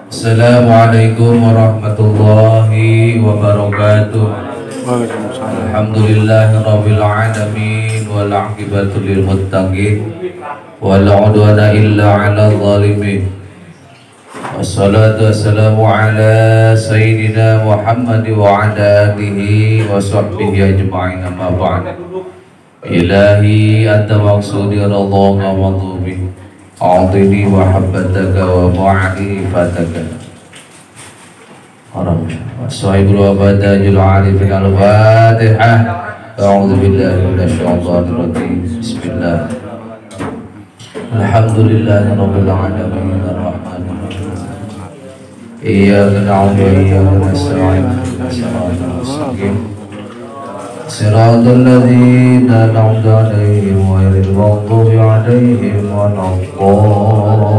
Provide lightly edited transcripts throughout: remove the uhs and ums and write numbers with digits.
Assalamualaikum warahmatullahi wabarakatuh. Alhamdulillahirabbil alamin wal aqibatu lil muttaqin wala udwana illa 'alal zalimin. Wassalatu wassalamu ala sayyidina Muhammad wa ala alihi wa sahbihi ajma'in, amma ba'd. Ilahi anta maqsudi radhaka wa madhubi a'tini mahabbataka wa ma'rifataka. Sahibul wabadajul arifin al-fatihah. A'udhu billahi minasyaitanir rajim. Bismillah. Alhamdulillahi rabbil alamin ar-rahmanir rahim. Iyyaka na'budu wa iyyaka nasta'in. Siratal mustaqim. Siratal ladzina an'amta 'alaihim ghairil maghdubi 'alaihim waladdallin.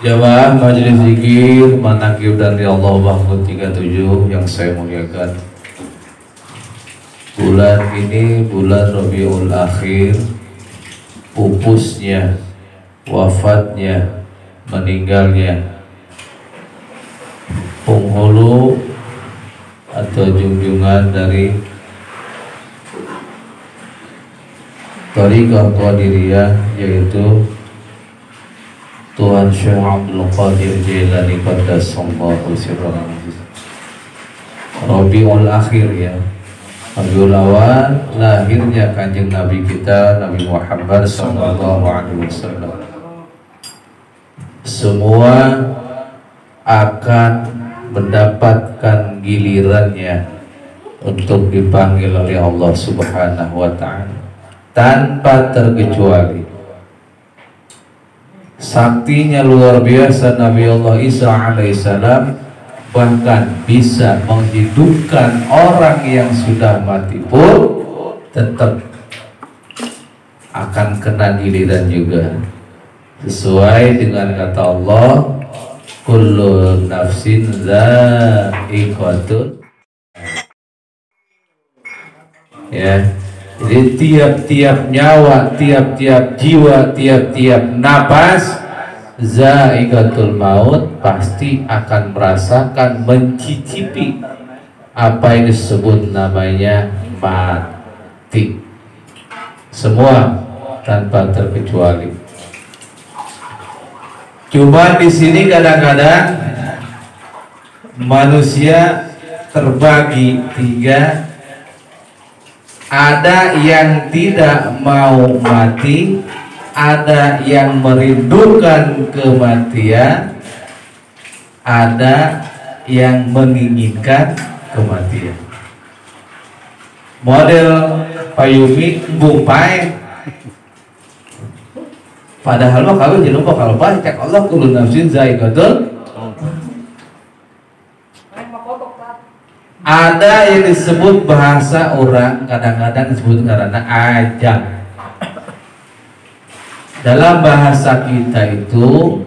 Jamaah majelis zikir manaqib dari Allah Mahmud 37 yang saya muliakan. Bulan ini bulan Rabiul Akhir, pupusnya, wafatnya, meninggalnya penghulu atau junjungan dari Thariqah Qadiriyah, yaitu Tuhan Syekh Abdul Qadir Jailani qaddasallahu sirrahu. Rabiul Akhir, ya, Rabiul Awal, lahirnya kanjeng Nabi kita Nabi Muhammad sallallahu alaihi wasallam. Semua akan mendapatkan gilirannya untuk dipanggil oleh Allah Subhanahu wa ta'ala tanpa terkecuali. Saktinya luar biasa Nabi Allah Isa alaihissalam, bahkan bisa menghidupkan orang yang sudah mati pun tetap akan kena giliran juga, sesuai dengan kata Allah, kullu nafsin dha'iqatul, ya. Jadi tiap-tiap nyawa, tiap-tiap jiwa, tiap-tiap napas, zaiqatul maut, pasti akan merasakan, mencicipi apa yang disebut namanya mati. Semua tanpa terkecuali. Cuma di sini kadang-kadang manusia terbagi tiga. Ada yang tidak mau mati, ada yang merindukan kematian, ada yang menginginkan kematian. Model payumi bumpai, padahal mah kalau jenuh kalau baca Allah kullu nafsin zaiqatul. Ada yang disebut bahasa orang kadang-kadang disebut karena ajal. Dalam bahasa kita itu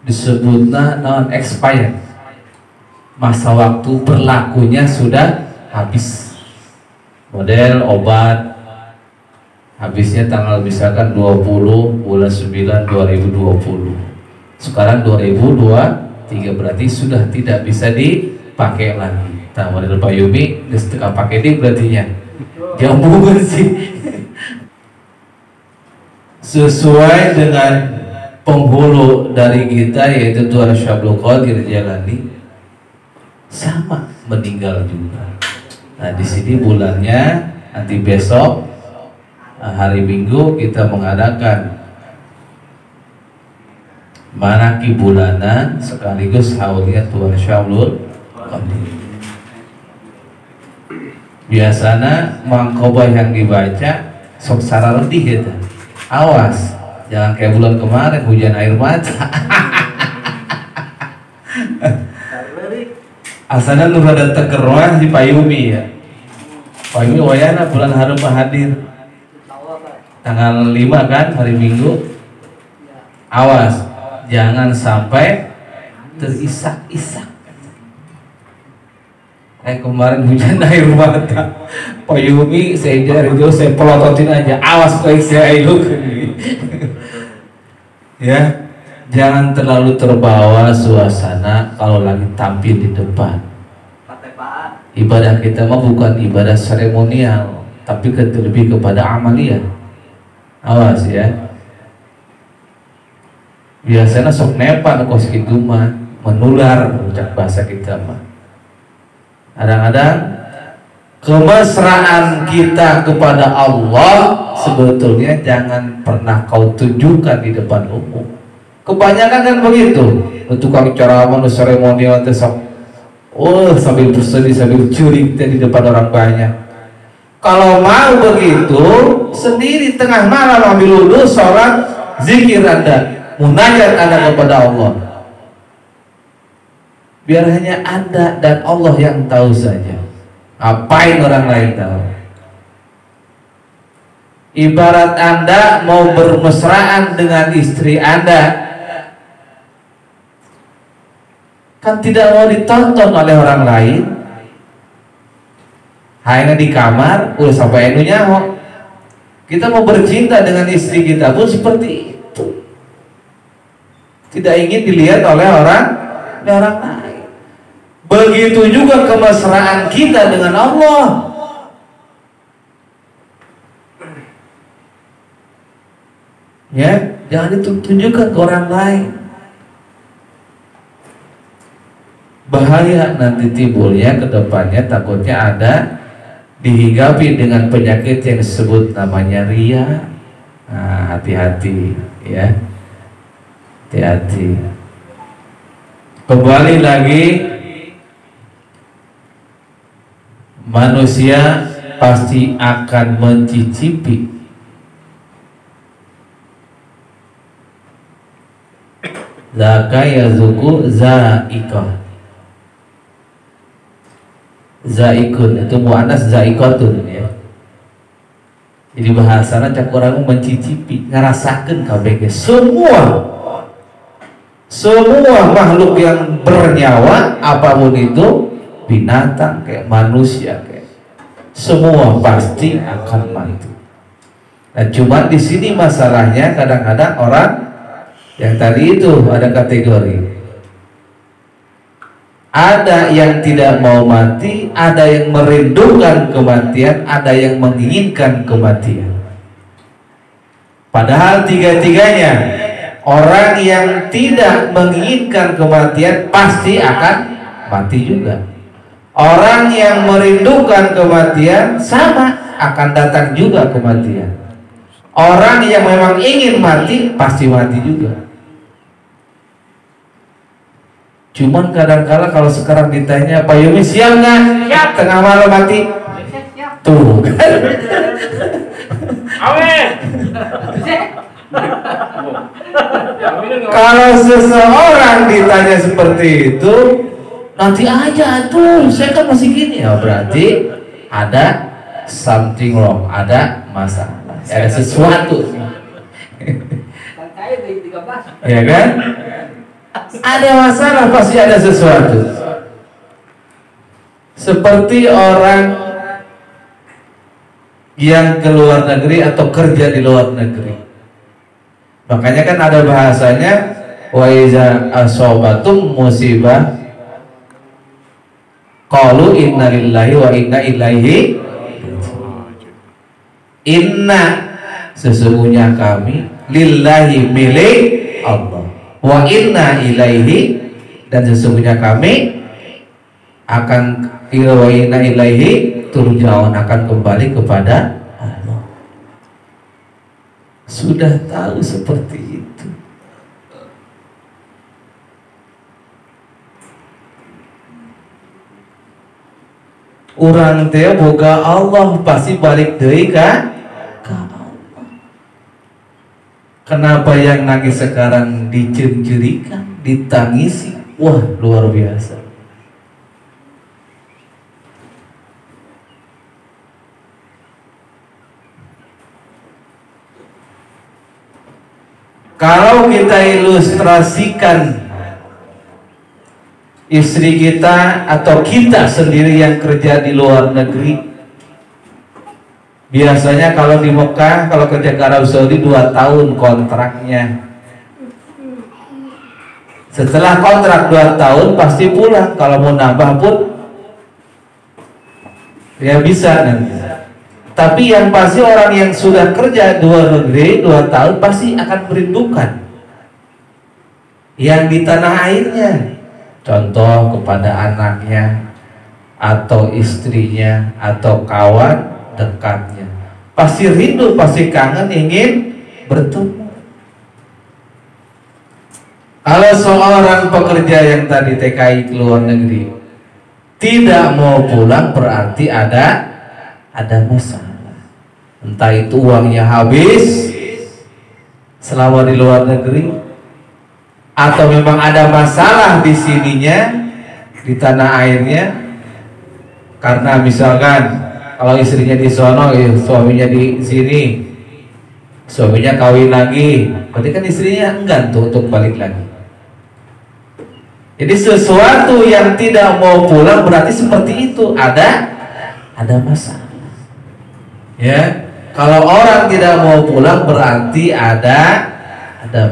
disebutnya non expired, masa waktu berlakunya sudah habis. Model obat habisnya tanggal misalkan 20 bulan 9 2020, sekarang 2023, berarti sudah tidak bisa dipakai lagi. Nah, model payumi setengah pakai di berartinya jambungan sih. Sesuai dengan penghulu dari kita, yaitu Tuhan Syekh Abdul Qadir Jailani, sama meninggal juga. Nah, di sini bulannya nanti besok hari Minggu kita mengadakan manaqib bulanan sekaligus hauliyah Tuhan Syekh Abdul Qadir. Biasanya mangkobah yang dibaca sok sarardi gitu. Awas, jangan kayak bulan kemarin hujan air mata. Asalnya lu rada tekerwah di payumi ya. Payumi wayana bulan harum hadir. Tanggal 5 kan, hari Minggu. Awas, jangan sampai terisak-isak. Kemarin hujan air mata. Pak Yumi saya dari jauh saya pelototin aja, awas kok saya itu. Ya, jangan terlalu terbawa suasana kalau lagi tampil di depan. Ibadah kita mah bukan ibadah seremonial, tapi lebih kepada amalia. Awas ya. Biasanya sok nepa kos kitu mah menular ucap bahasa kita mah. Kadang-kadang kemesraan kita kepada Allah sebetulnya jangan pernah kau tunjukkan di depan umum. Kebanyakan kan begitu. Tukang ceramah seremonial itu sambil bersedih sambil curi di depan orang banyak. Kalau mau begitu sendiri tengah malam ambil wudhu, sholat, zikir Anda, munajat Anda kepada Allah. Biar hanya Anda dan Allah yang tahu saja. Ngapain orang lain tahu? Ibarat Anda mau bermesraan dengan istri Anda, kan tidak mau ditonton oleh orang lain. Hanya di kamar, udah sampai enu nyaho. Kita mau bercinta dengan istri kita pun seperti itu. Tidak ingin dilihat oleh orang lain. Begitu juga kemesraan kita dengan Allah. Ya, jangan ditunjukkan ke orang lain. Bahaya nanti timbulnya ke depannya, takutnya ada dihinggapi dengan penyakit yang disebut namanya riya. Nah, hati-hati ya. Hati-hati. Kembali lagi, manusia pasti akan mencicipi zaka yazuku zaikah. Zaikun itu muannas zaikatun ya. Jadi bahasana cak orang mencicipi, ngerasakeun kabeh semua makhluk yang bernyawa apapun itu, binatang kayak manusia kayak semua pasti akan mati. Nah, cuma di sini masalahnya kadang-kadang orang yang tadi itu ada kategori. Ada yang tidak mau mati, ada yang merindukan kematian, ada yang menginginkan kematian. Padahal tiga-tiganya, orang yang tidak menginginkan kematian pasti akan mati juga. Orang yang merindukan kematian sama, akan datang juga kematian. Orang yang memang ingin mati pasti mati juga. Cuman kadang-kala kalau sekarang ditanya, Pak Yumi siap nggak? Siap. Tengah malam mati. Siap. Tuh kan. Amin. Kalau seseorang ditanya seperti itu, nanti aja tuh, saya kan masih gini ya, berarti ada something wrong, ada masalah, ada sesuatu. Ya kan? Ada masalah, pasti ada sesuatu. Seperti orang yang ke luar negeri atau kerja di luar negeri. Makanya kan ada bahasanya, wa iza asobatum musibah qalu inna lillahi wa inna ilaihi. Inna sesungguhnya kami, lillahi milik Allah, wa inna ilaihi dan sesungguhnya kami akan wa inna ilaihi turja'un, akan kembali kepada Allah. Sudah tahu seperti itu. Urang teh boga Allah pasti balik deui ka Allah. Kenapa yang nangis sekarang dicuri-curikan, ditangisi? Wah, luar biasa. Kalau kita ilustrasikan istri kita atau kita sendiri yang kerja di luar negeri. Biasanya kalau di Mekah, kalau kerja ke Arab Saudi 2 tahun kontraknya. Setelah kontrak 2 tahun pasti pulang. Kalau mau nambah pun ya bisa nanti. Tapi yang pasti orang yang sudah kerja di luar negeri 2 tahun pasti akan merindukan yang di tanah airnya. Contoh kepada anaknya atau istrinya atau kawan dekatnya, pasti rindu, pasti kangen, ingin bertemu. Kalau seorang pekerja yang tadi TKI ke luar negeri tidak mau pulang, berarti ada masalah. Entah itu uangnya habis selama di luar negeri, atau memang ada masalah di sininya, di tanah airnya. Karena misalkan kalau istrinya di sono, suaminya di sini, suaminya kawin lagi, berarti kan istrinya enggan tuh untuk balik lagi. Jadi sesuatu yang tidak mau pulang berarti seperti itu ada masalah. Ya, kalau orang tidak mau pulang berarti ada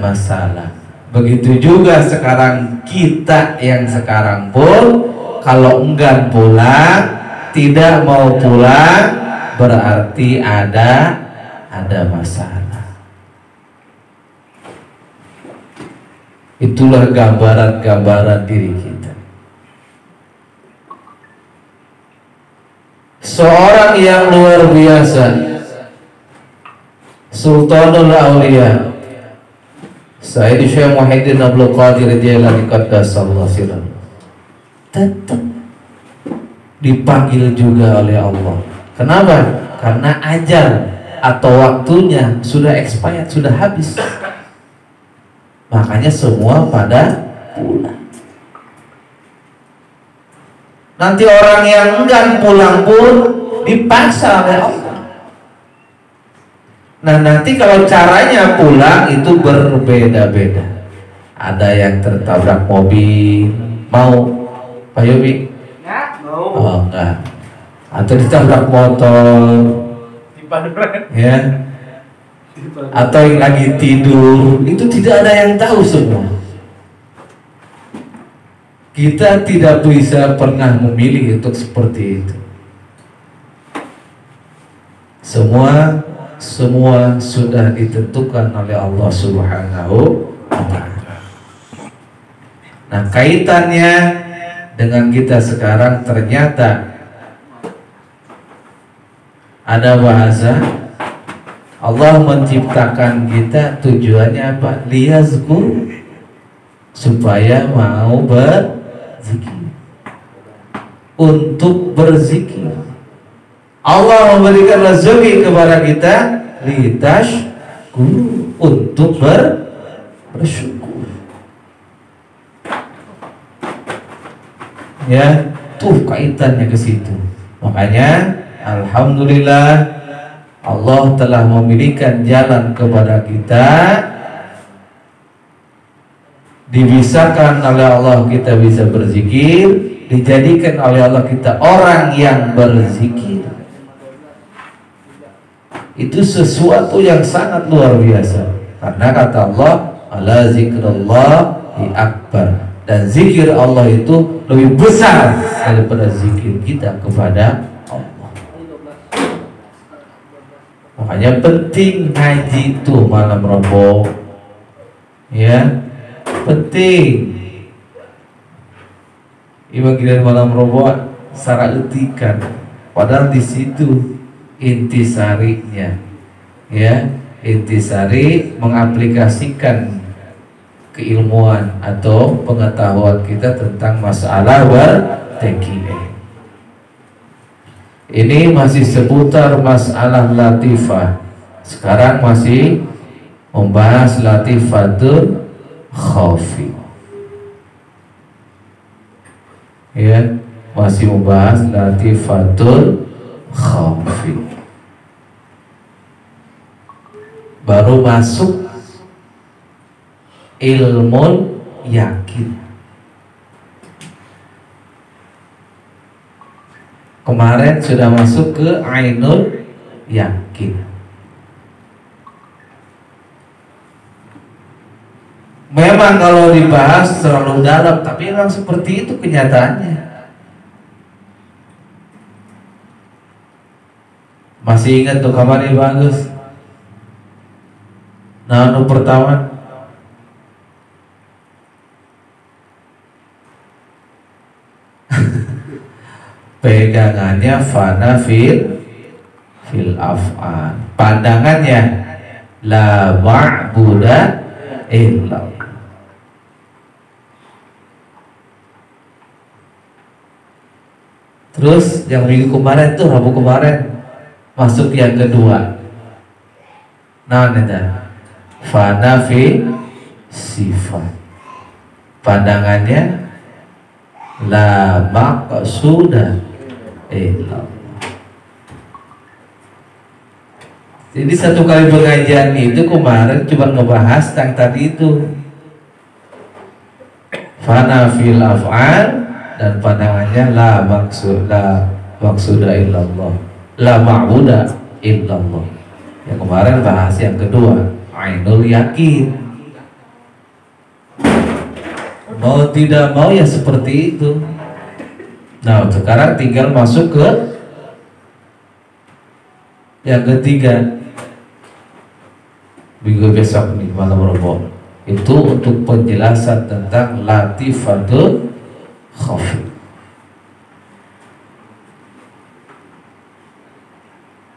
masalah. Begitu juga sekarang kita yang sekarang pun kalau enggan pulang, tidak mau pulang, berarti ada masalah. Itulah gambaran diri kita. Seorang yang luar biasa, Sultanul Auliya Sayyid Syekh Muhyiddin Abdul Qadir Jailani qaddasallahu sirrahu, tetap dipanggil juga oleh Allah. Kenapa? Karena ajal atau waktunya sudah expired, sudah habis. Makanya semua pada pulang. Nanti orang yang enggan pulang pun dipaksa oleh Allah. Nah, nanti kalau caranya pulang itu berbeda-beda. Ada yang tertabrak mobil, mau Pak Yobi? Oh, enggak. Atau ditabrak motor, ya, atau yang lagi tidur, itu tidak ada yang tahu semua. Kita tidak bisa pernah memilih untuk seperti itu. Semua sudah ditentukan oleh Allah Subhanahu wa Ta'ala. Nah, kaitannya dengan kita sekarang, ternyata ada bahasa Allah menciptakan kita tujuannya apa? Liyazkur, supaya mau berzikir, untuk berzikir. Allah memberikan rezeki kepada kita litashkur, untuk bersyukur. Ya, tuh kaitannya ke situ. Makanya alhamdulillah Allah telah memberikan jalan kepada kita, dibisarkan oleh Allah kita bisa berzikir, dijadikan oleh Allah kita orang yang berzikir. Itu sesuatu yang sangat luar biasa. Karena kata Allah, ala zikrullahi akbar. Dan zikir Allah itu lebih besar daripada zikir kita kepada Allah. Makanya penting ngaji itu malam Rabu, ya, penting. Bagian malam Rabu secara etikan, padahal di situ intisarinya, ya, intisari mengaplikasikan keilmuan atau pengetahuan kita tentang masalah bertekiyah. Ini masih seputar masalah latifah. Sekarang masih membahas latifatul khafi. Ya, masih membahas latifatul khafi. Baru masuk ilmu yakin. Kemarin sudah masuk ke ainul yakin. Memang kalau dibahas terlalu dalam, tapi memang seperti itu kenyataannya. Masih ingat tuh kabar ini bagus. Nah, pertama pegangannya fana fil af'al, pandangannya la ma'buda illallah. Terus yang minggu kemarin tuh, Rabu kemarin masuk yang kedua. Nah, neda fana fi sifat, pandangannya la maqsuda illallah. Jadi satu kali pengajian itu kemarin cuma ngebahas tentang tadi itu, fana fil af'al, dan pandangannya la maqsuda illallah, la ma'buda illallah. Yang kemarin bahas yang kedua, ainul yakin. Mau tidak mau ya seperti itu. Nah, sekarang tinggal masuk ke yang ketiga. Minggu besok nih malam Rabu, itu untuk penjelasan tentang latifatul khafi.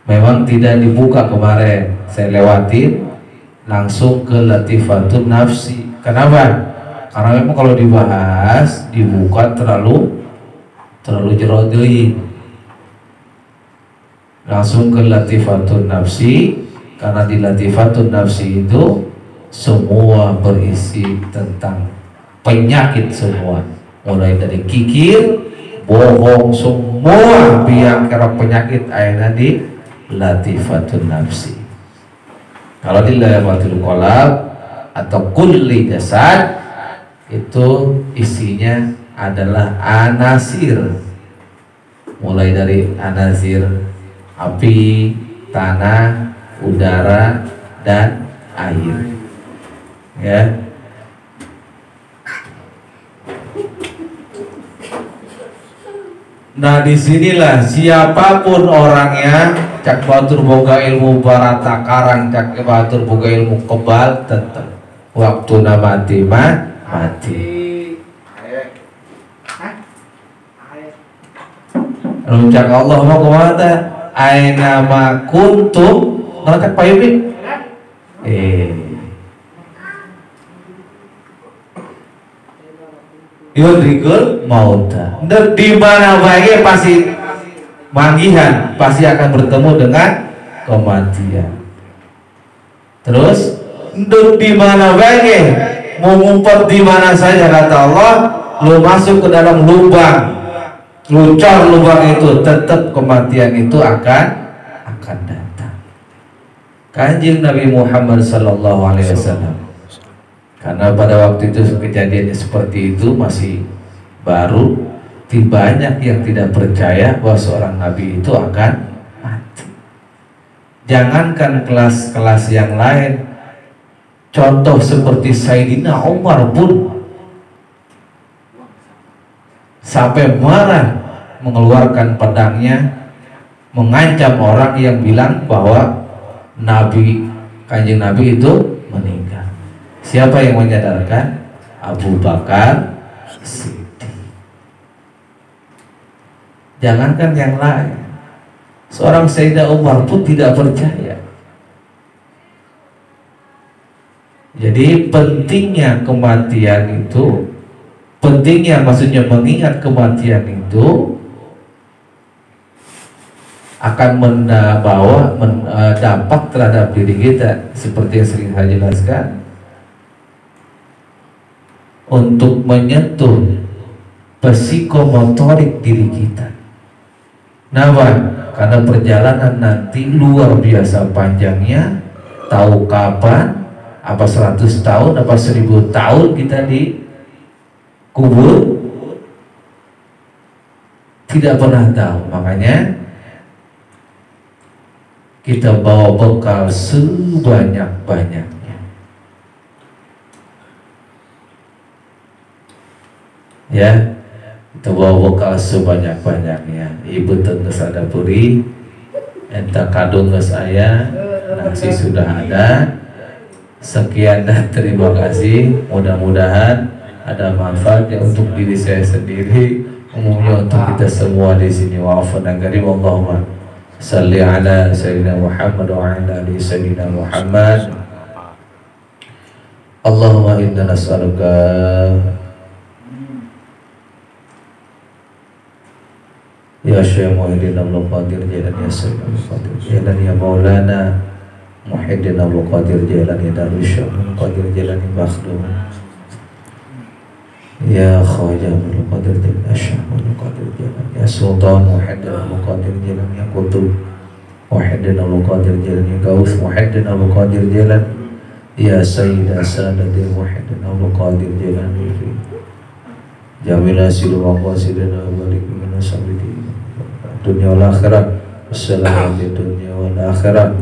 Memang tidak dibuka kemarin, saya lewatin langsung ke latifatul nafsi. Kenapa? Karena memang kalau dibahas dibuka terlalu jerodoi. Langsung ke latifatul nafsi, karena di latifatul nafsi itu semua berisi tentang penyakit semua, mulai dari kikir, bohong, semua biang kerok penyakit akhirnya di latifatul nafsi. Kalau di latifatul qalb atau kulli jasad, itu isinya adalah anasir, mulai dari anasir api, tanah, udara, dan air. Ya. Nah, disinilah siapapun orangnya, cak batur boga ilmu barata karang, cak batur boga ilmu kebal, tetap waktu mati mati. Runcak Allah mau kemana? Aina ma kuntum, ngelakat payubi. Yudrikul mauta. Di mana baik pasti manggihan, pasti akan bertemu dengan kematian. Terus di mana baik mau ngumpet di mana saja, kata Allah, lu masuk ke dalam lubang, lu cor lubang itu, tetap kematian itu akan datang. Kanjeng Nabi Muhammad sallallahu alaihi wasallam, karena pada waktu itu kejadiannya seperti itu masih baru, banyak yang tidak percaya bahwa seorang nabi itu akan mati. Jangankan kelas-kelas yang lain, contoh seperti Sayyidina Umar pun sampai marah mengeluarkan pedangnya, mengancam orang yang bilang bahwa Kanjeng Nabi itu meninggal. Siapa yang menyadarkan? Abu Bakar Siddiq. Jangankan yang lain, seorang Sayyidina Umar pun tidak percaya. Jadi pentingnya kematian itu, maksudnya mengingat kematian itu akan membawa dampak terhadap diri kita, seperti yang sering saya jelaskan, untuk menyentuh psikomotorik diri kita. Kenapa? Karena perjalanan nanti luar biasa panjangnya. Tahu kapan? Apa 100 tahun? Apa 1000 tahun kita di kubur? tidak pernah tahu. Makanya kita bawa bekal sebanyak-banyaknya, ya. Kita bawa bekal sebanyak-banyaknya. Ibu tegas ada puri, entah kadung ke saya, nasi sudah ada. Sekian dan terima kasih. Mudah-mudahan ada manfaatnya untuk diri saya sendiri, umumnya untuk kita semua di sini. Wa'afan karim. Allahumma salli ala sayyidina Muhammad wa ala ali sayyidina Muhammad. Allahumma inna nas'aluka ya Syekh Muhyiddin Abdul Qadir Jailani, ya Syekh Abdul Qadir Jailani, ya Maulana Muhyiddin Abdul Qadir Jailani, Darwish Abdul Qadir Jailani Makhdum, ya Khawaja Abdul Qadir Jailani, Syekh Abdul Qadir Jailani, ya Sultan Muhyiddin Abdul Qadir Jailani, ya Qutub Muhyiddin Abdul Qadir Jailani, Gaus Muhyiddin Abdul Qadir Jailani, ya Sayyidah Sadati Muhyiddin Abdul Qadir Jailani, Jamila Sidu Maqasidina Balik Mina Sabiti dunia wal akhirat. Wassalamu dunia wal akhirat.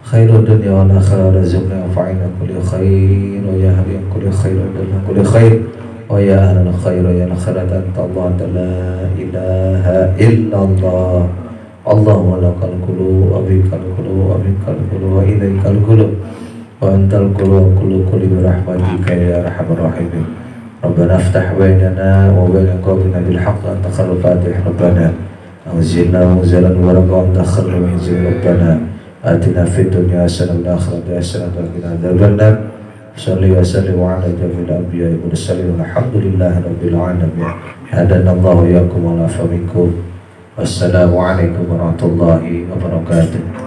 Khairul dunia wal akhirat. Razaqna fa'ina kulli khair wa ya ahli kulli khair wa kulli khair wa ya ahli khair wa ya akhirat. Anta Allah la ilaha illallah. Allahumma lakal qulu wa bikal qulu wa bikal qulu wa ilaikal qulu wa antal qulu wa kulli bi rahmatika ya arhamar rahimin. Rabbana aftah bainana wa bain qawmina bil haqq anta khairul fatih. Rabbana anzilna munzalan mubarakah anta khairul munzil. Rabbana atina fid dunya hasanah wa fil akhirati hasanah wa qina adzabannar. Shalli wa sallim ala jamil anbiya'i wal mursalin walhamdulillahi rabbil alamin. Hadanallahu iyyakum wa la minkum. Wassalamu alaikum warahmatullahi wabarakatuh.